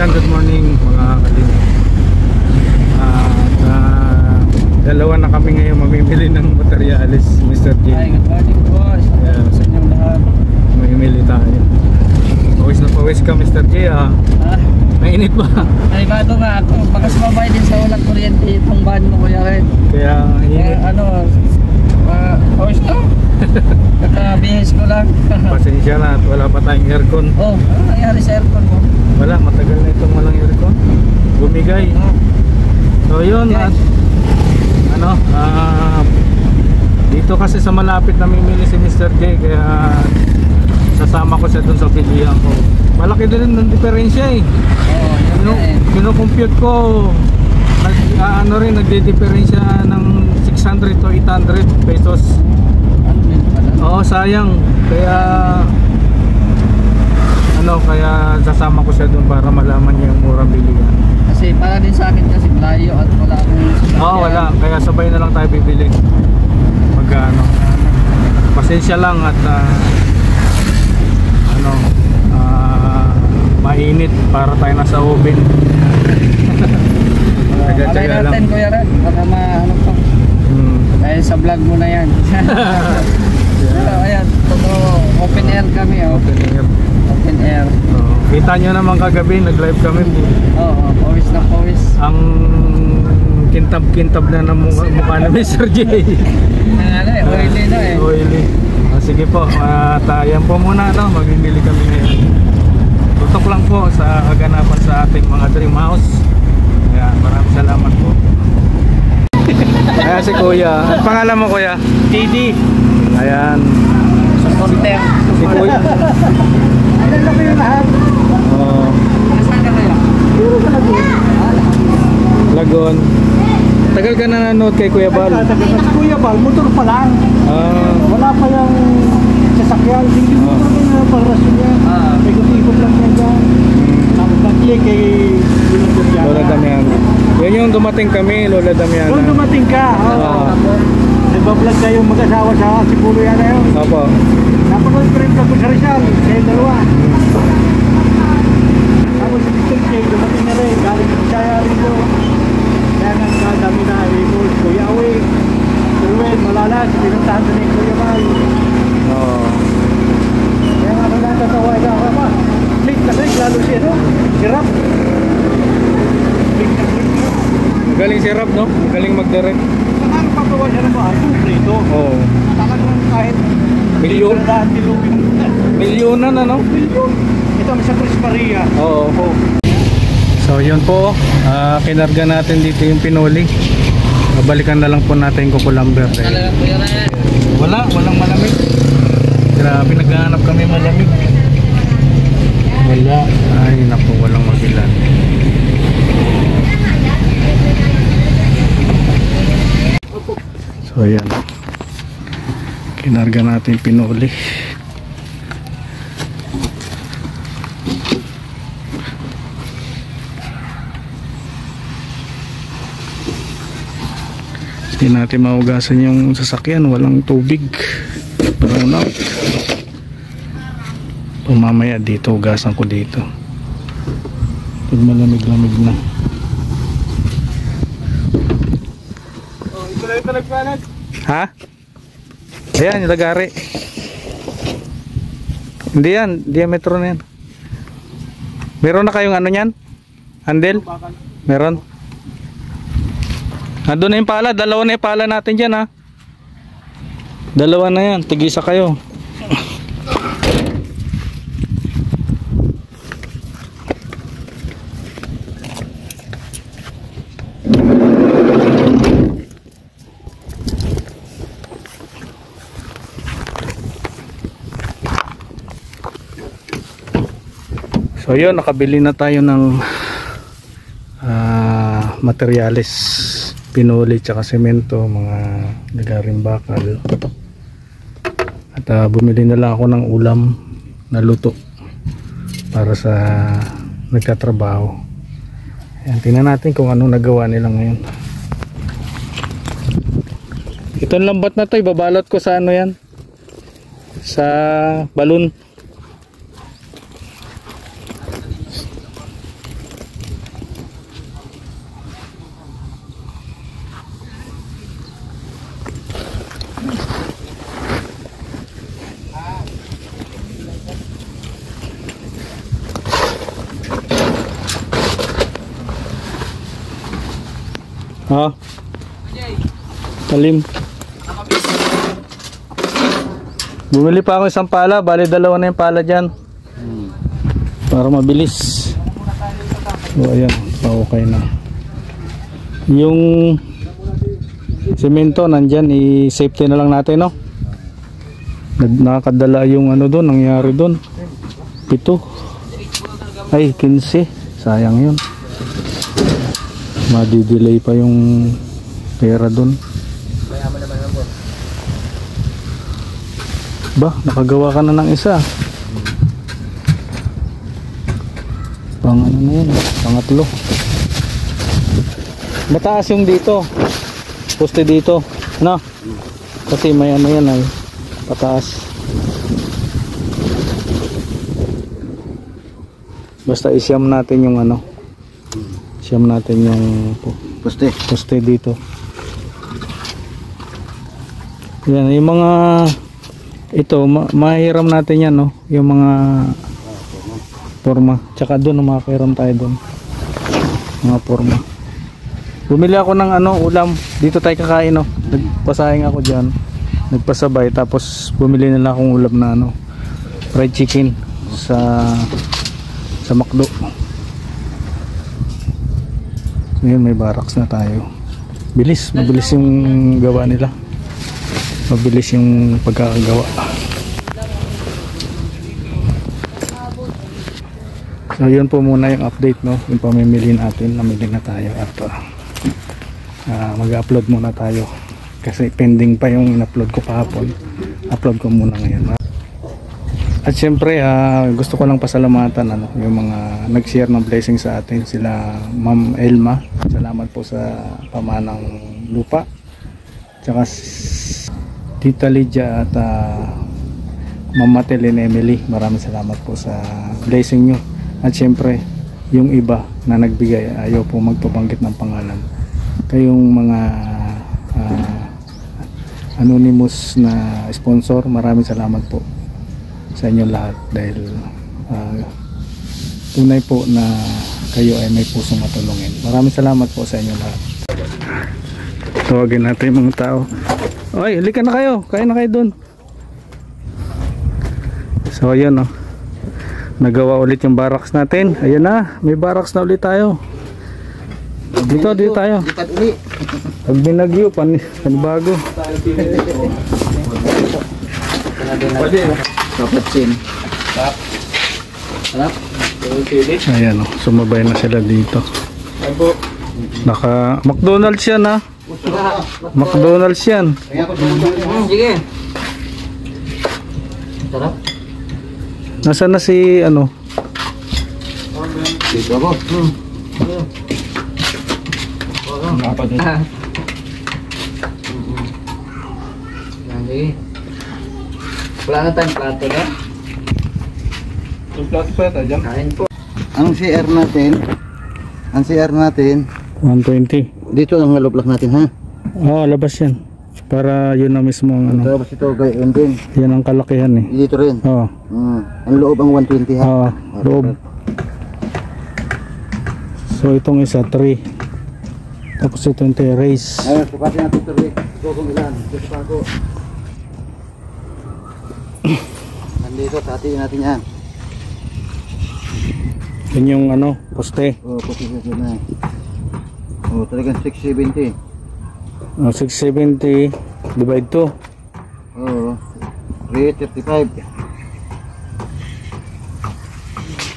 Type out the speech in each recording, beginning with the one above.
ayan, good morning mga kalingap. Dalawa na kami ngayon mamimili ng materyales, Mr. J. Ay, good morning boss. Sa inyong lahat. Mamimili tayo. Pawis na pawis ka, Mr. J, ah. Mainit ba? Ay, bago nga ako. Baka sumabay din sa walang kuryente itong van mo, kuya rin. Kaya init. Pawis na. Kakabihis ko lang. Pasensya na at wala pa tayong aircon. Oh, ano nangyari sa aircon mo? Wala, matagal na itong walang aircon. Bumigay. So yun, at dito kasi sa malapit namimili si Mr. J, kaya sasama ko siya dun sa pilihan ko. Malaki din ng diferensya eh. Kino-compute ko, nagdi-diferensya ng 600 to 800 pesos. Oo, sayang. Kaya kaya sasama ko siya dun para malaman niya yung murang bilihan. Kasi para din sa akin kasi malayo at wala akong sasakyan. Oo, wala. Kaya sabay na lang tayo bibili. Magkano. Pasensya lang at mainit para tayo nasa oven. Malay natin kuya Red, baka maano pa. Dahil sa vlog mo na yan. So, ayan, open air kami. Open air. Kita nyo naman kagabi, nag-live kami. Oo, pawis na pawis. Ang kintab-kintab na ng mukha na Mr. J. Oily na eh. Oily. Sige po, ayan po muna, mamimili kami ngayon. Tutok lang po sa kaganapan sa ating mga dream house. Ayan, maraming salamat po. Ayan si Kuya. Ang pangalan mo, Kuya? JD. Ayan. Supporter. Si Kuya. Ayan na kayo lahat. Oo. Nasaan ka kayo? Lagon. Tagal ka na nanood kay Kuya Bal? Kuya Bal, motor pa lang. Wala pa yung sasakyan. Hindi motor na parasyon yan. Ikot-ikot lang yan dyan. Tapos nag-click kay Lola Damiana. Yan yung dumating kami, Lola Damiana. Kung dumating ka, nagbablog kayo mag-asawa sa Sipulo yan na yun. Opo. Napanood ko rin ako sa Rizal, kayo dalawa. Tapos si Mr. J, dumating na rin, galing sa Bisaya rin ko. Kaya nga dami na i-calls, Kuya Awi, Ruel, Malalas, pinuntahan sa ni Kuya Bal. Kaya nga natatawa ka ako pa. Click na click, lalo siya, no? Si Rap. Click na click. Magaling si Rap, no? Magaling mag-direct. Saan pagawa siya ng bahay? Prito. Oo. Talagang kahit Milyon. Milyonan, ano? Milyon. Ito may sa Chris Maria. Oo. So yun po, kinarga natin dito yung pinuli. Balikan na lang po natin yung kukulamber. Talagang kuya Red. Walang malamig. Grabe, naghahanap kami malamig. Wala. Ay naku, walang magilan. So ayan, kinarga natin pinuli. Hindi natin maugasan yung sasakyan, walang tubig. Brown out. Mamaya dito, ugasan ko dito pag malamig-lamig na. Ito na ito nagpanag. Ha? Ayan, yung lagari. Hindi yan, diametro na yan. Meron na kayong ano yan? Handle? Meron? Nandun na yung pala, dalawa na yung pala natin dyan, ha? Dalawa na yan, tigisa kayo. So yun, nakabili na tayo ng materyales, pinuli tsaka semento, mga lagaring bakal. At bumili na lang ako ng ulam na luto para sa nagkatrabaho. Ayan, tingnan natin kung anong nagawa nila ngayon. Itong lambat na to, ibabalot ko sa ano yan, sa balon. Ha? Talim. Bumili pa ako isang pala, bali dalawa na yung pala dyan. Para mabilis. So ayan, okay na. Yung semento nandyan, i-safety na lang natin, no? Nakakadala yung ano doon, nangyari doon. 7. Ay, 15. Sayang yun. Madidelay pa yung pera doon. Ba, nakagawa ka na ng isa. Pang ano na yun, pangatlo. Mataas yung dito. Poste dito, ano? Kasi may ano yan ay pataas. Basta isyam natin yung ano. Isyam natin yung poste dito. Yan, yung mga ito, mahiram natin yan, no? Yung mga forma. Tsaka doon, makahiram tayo doon. Mga forma. Bumili ako ng ano, ulam. Dito tayo kakain, no? Nagpasahing ako dyan. Nagpasabay. Tapos bumili nila akong ulam na ano, fried chicken sa McDo. So yun, may barracks na tayo. Bilis, mabilis yung gawa nila. Mabilis yung pagkakagawa. So yun po muna yung update, no? Yung pamimili natin, namili na tayo at mag-upload muna tayo kasi pending pa yung in-upload ko kahapon. Upload ko muna ngayon. At syempre gusto ko lang pasalamatan yung mga nag-share ng blessing sa atin, sila Ma'am Elma, salamat po sa pamanang lupa, tsaka Tita Lydia at Ma'am Matelin Emily, maraming salamat po sa blessing nyo. At syempre yung iba na nagbigay, ayaw po magpabanggit ng pangalan, kayong mga anonymous na sponsor, maraming salamat po sa inyo lahat dahil tunay po na kayo ay may pusong matulungin. Maraming salamat po sa inyo lahat. Tawagin natin yung mga tao. Oy, halika na kayo. Kain na kayo dun. So ayan, no. Nagawa ulit yung barracks natin. Ayan na, may barracks na ulit tayo. Dito tayo. Pag binagyo, panibago. Ayan, no. Sumabay na sila dito. Naka McDonald's yan, ha. McDonald's yan. Sige. Sarap. Nasaan na si ano? Dito ako. Sige. Wala na tayong plato na? Yung plato pa yata dyan? Kain po. Anong CR natin? Ang CR natin 120. dito ang lock natin, ha? Oo, labas yan. Para yun na mismo ang ano. Tapos ito gayon din. Yan ang kalakihan eh. Dito rin. Oo. Ang loob ang 120, ha? Oo, loob. So itong isa 3. Tapos ito yung terrace. Ayun, sukatin natin ito, Rick. Kung ilan. Gusto ako. Nandito, tatiin natin yan. Yan yung ano, poste. Posisyon na. Talagang 670. 670 divide 2. 335.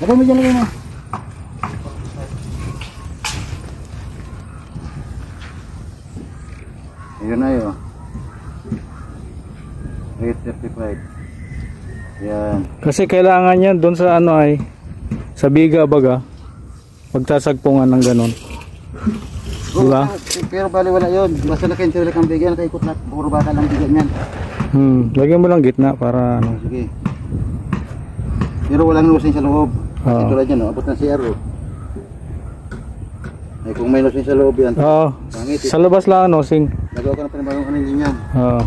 Lagay mo dyan, lagay mo. Ayun na yun. 335. Yan. Kasi kailangan yan doon sa ano ay sa biga baga pagtasagpungan ng ganon. Diba? Pero bali wala yun. Basta naka-interlock ang bigyan, nakaikot na. Puro baka lang bigyan yan. Lagyan mo lang gitna para ano. Sige. Pero walang lusing sa loob. Kasi tulad yan, abot ng CR. Ay kung may lusing sa loob yan. Oo. Sa labas lang ano, sing. Nagawa ka na panibagong kanilin yan. Oo.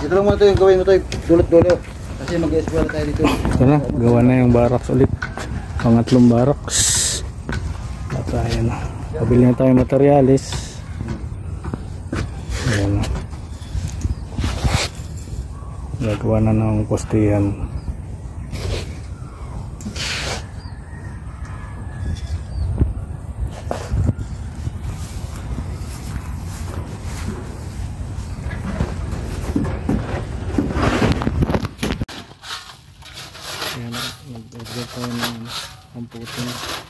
Ito lang muna ito yung gawin mo ito. Dulot-dulo. Kasi mag-eskwela tayo dito. Ito na, gawa na yung barracks ulit. Pangatlong barracks. At ayan na. Pabili na tayo materialis. Ayan. Nagawa na ng postihan. Ayan, nag-order tayo ng pamputin.